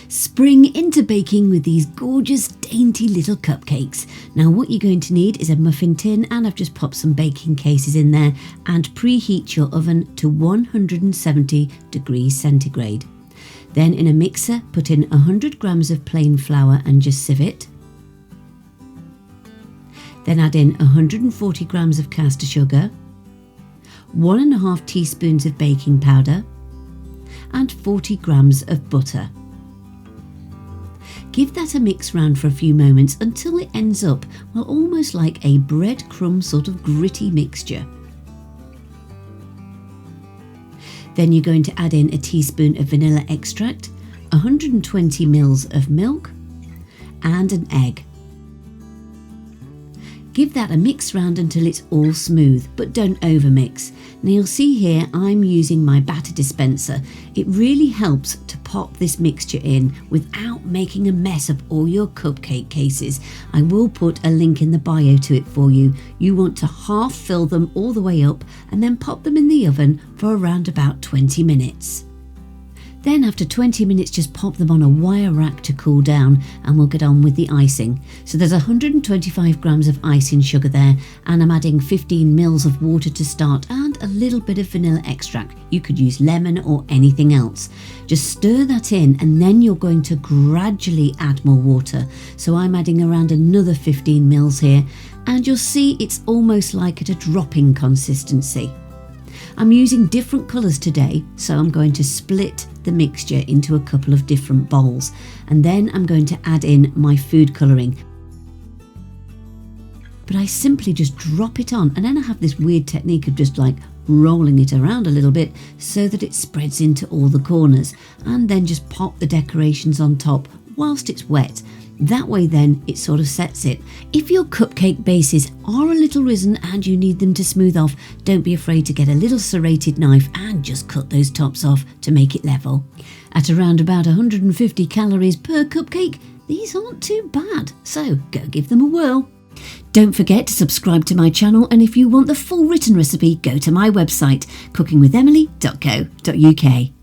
Spring into baking with these gorgeous, dainty little cupcakes. Now what you're going to need is a muffin tin, and I've just popped some baking cases in there, and preheat your oven to 170 degrees centigrade. Then in a mixer, put in 100 grams of plain flour and just sieve it. Then add in 140 grams of caster sugar, 1.5 teaspoons of baking powder, and 40 grams of butter. Give that a mix round for a few moments until it ends up, well, almost like a breadcrumb sort of gritty mixture. Then you're going to add in a teaspoon of vanilla extract, 120 ml of milk, and an egg. Give that a mix round until it's all smooth, but don't overmix. Now you'll see here I'm using my batter dispenser. It really helps to pop this mixture in without making a mess of all your cupcake cases. I will put a link in the bio to it for you. You want to half fill them all the way up and then pop them in the oven for around about 20 minutes. Then after 20 minutes, just pop them on a wire rack to cool down, and we'll get on with the icing. So there's 125 grams of icing sugar there, and I'm adding 15 ml of water to start and a little bit of vanilla extract. You could use lemon or anything else. Just stir that in, and then you're going to gradually add more water. So I'm adding around another 15 ml here, and you'll see it's almost like at a dropping consistency. I'm using different colours today, so I'm going to split the mixture into a couple of different bowls, and then I'm going to add in my food colouring. But I simply just drop it on, and then I have this weird technique of just like rolling it around a little bit so that it spreads into all the corners, and then just pop the decorations on top whilst it's wet. That way then it sort of sets it. If your cupcake bases are a little risen and you need them to smooth off, don't be afraid to get a little serrated knife and just cut those tops off to make it level. At around about 150 calories per cupcake, these aren't too bad, so go give them a whirl. Don't forget to subscribe to my channel, and if you want the full written recipe, go to my website, cookingwithemily.co.uk.